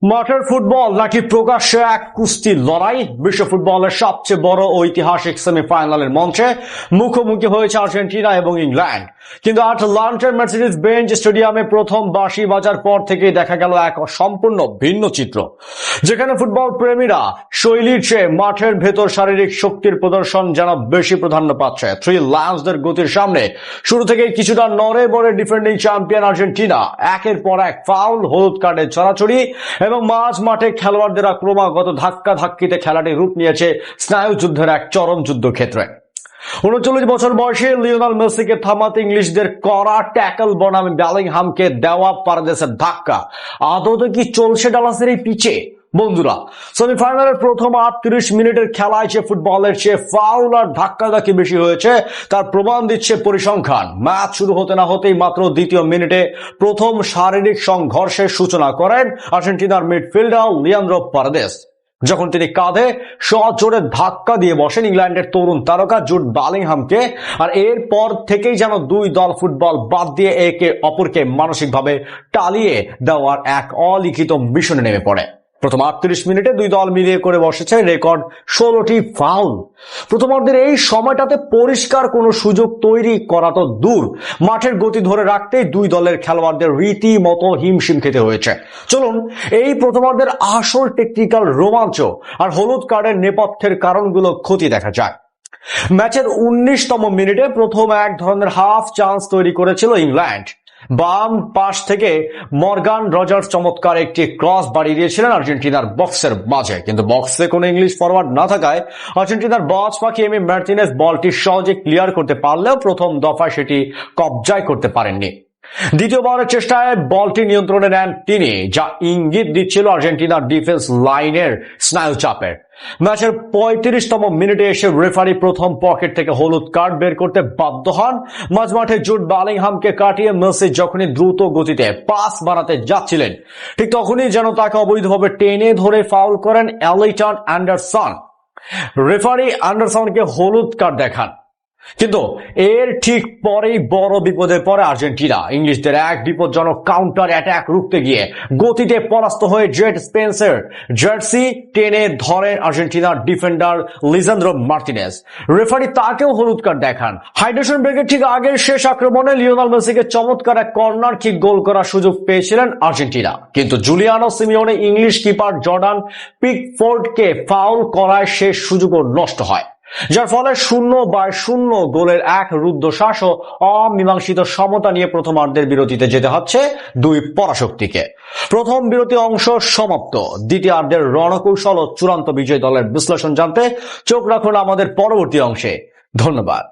মাঠের ফুটবল নাকি প্রকাশ্যে এক কুস্তির লড়াই? বিশ্ব ফুটবলের সবচেয়ে বড় ঐতিহাসিক সেমিফাইনালের মঞ্চে মুখোমুখি হয়েছে আর্জেন্টিনা এবং ইংল্যান্ড। কিন্তু আটলান্টার মার্সিডিজ বেঞ্চ স্টেডিয়ামে প্রথম বাঁশি বাজার পর থেকেই দেখা গেল এক সম্পূর্ণ ভিন্ন চিত্র, যেখানে ফুটবল প্রেমীরা শৈলীর চেয়ে মাঠের ভেতর শারীরিক শক্তির প্রদর্শন যেন বেশি প্রাধান্য পাচ্ছে। থ্রি লায়ন্সদের গতির সামনে শুরু থেকেই কিছুটা নড়ে বড়ে ডিফেন্ডিং চ্যাম্পিয়ন আর্জেন্টিনা একের পর এক ফাউল, হলুদ কার্ডের ছড়াছড়ি এবং মাঝ মাঠে খেলোয়াড়দের ক্রমাগত ধাক্কা ধাক্কিতে খেলাটি রূপ নিয়েছে স্নায়ুযুদ্ধের এক চরম যুদ্ধক্ষেত্রে। ৩৯ বছর বয়সে লিওনেল মেসিকে থামাতে ইংলিশদের করা ট্যাকল বনাম বেলিংহামকে দেওয়া পারদেসের ধাক্কা আদতে কি চলছে ডালাসের এই পিচে? বন্ধুরা, সেমিফাইনালের প্রথম ৩৮ মিনিটের খেলায় যে ফুটবলের চেয়ে ফাউল আর ধাক্কাধাক্কি বেশি হয়েছে তার প্রমাণ দিচ্ছে পরিসংখ্যান। ম্যাচ শুরু হতে না হতেই মাত্র দ্বিতীয় মিনিটে প্রথম শারীরিক সংঘর্ষের সূচনা করেন আর্জেন্টিনার মিডফিল্ডার লিয়ান্দ্রো পারেদেস, যখন তিনি কাঁধে সজোরে ধাক্কা দিয়ে বসেন ইংল্যান্ডের তরুণ তারকা জুড বেলিংহামকে। আর এরপর থেকেই যেন দুই দল ফুটবল বাদ দিয়ে একে অপরকে মানসিকভাবে টালিয়ে দেওয়ার এক অলিখিত মিশনে নেমে পড়ে। প্রথম ৩৮ মিনিটে দুই দল মিলিয়ে করে বসেছে রেকর্ড ১৬টি ফাউল। প্রথমার্ধের এই সময়টাতে পরিষ্কার কোনো সুযোগ তৈরি করা তো দূর, মাঠের গতি ধরে রাখতেই দুই দলের খেলোয়াড়দের রীতিমতো হিমশিম খেতে হয়েছে। চলুন এই প্রথমার্ধের আসল টেকনিক্যাল রোমাঞ্চ আর হলুদ কার্ডের নেপথ্যের কারণগুলো খতিয়ে দেখা যায়। ম্যাচের ১৯তম মিনিটে প্রথম এক ধরনের হাফ চান্স তৈরি করেছিল ইংল্যান্ড। বাম পাশ থেকে মর্গান রজার্স চমৎকার একটি ক্রস বাড়িয়ে দিয়েছিলেন আর্জেন্টিনার বক্সের মাঝে, কিন্তু বক্সে কোনো ইংলিশ ফরওয়ার্ড না থাকায় আর্জেন্টিনার বাজ পাখি এমি মার্টিনেজ বলটি সহজে ক্লিয়ার করতে পারলেও প্রথম দফায় সেটি কবজায় করতে পারেননি। দ্বিতীয়বারের চেষ্টায় বলটি নিয়ন্ত্রণে নেন তিনি, যা ইঙ্গিত দিচ্ছিল আর্জেন্টিনার ডিফেন্স লাইনের স্নায়ু চাপের। ম্যাচের ৩৫তম মিনিটে এসে রেফারি প্রথম পকেট থেকে হলুদ কার্ড বের করতে বাধ্য হন। মাঝমাঠে জুড বেলিংহামকে কাটিয়ে মেসি যখনই দ্রুত গতিতে পাস বানাতে যাচ্ছিলেন, ঠিক তখনই যেন তাকে অবৈধভাবে টেনে ধরে ফাউল করেন এলিটন অ্যান্ডারসন। রেফারি অ্যান্ডারসনকে হলুদ কার্ড দেখান, কিন্তু এর ঠিক পরেই বড় বিপদে পড়ে আর্জেন্টিনা। ইংলিশদের এক বিপজ্জনক কাউন্টার অ্যাটাক রুখতে গিয়ে গতিতে পরাস্ত হয়ে জেড স্পেন্সার জার্সি টেনে ধরেন আর্জেন্টিনার ডিফেন্ডার লিজান্দ্রো মার্টিনেজ। রেফারি তাকেও হলুদ কার্ড দেখান। হাইড্রেশন ব্রেকের ঠিক আগের শেষ আক্রমণে লিওনেল মেসিকে চমৎকার এক কর্নার কিক গোল করার সুযোগ পেয়েছিলেন আর্জেন্টিনা, কিন্তু Giuliano Simeone English keeper Jordan পিকফোর্ডকে ফাউল করায় শেষ সুযোগও নষ্ট হয়, যার ফলে 0/0 গোলের এক রুদ্ধশ্বাস ও অমীমাংসিত সমতা নিয়ে প্রথমার্ধের বিরতিতে যেতে হচ্ছে দুই পরাশক্তিকে। প্রথম বিরতি অংশ সমাপ্ত। দ্বিতীয়ার্ধের রণকৌশল ও চূড়ান্ত বিজয়ী দলের বিশ্লেষণ জানতে চোখ রাখুন আমাদের পরবর্তী অংশে। ধন্যবাদ।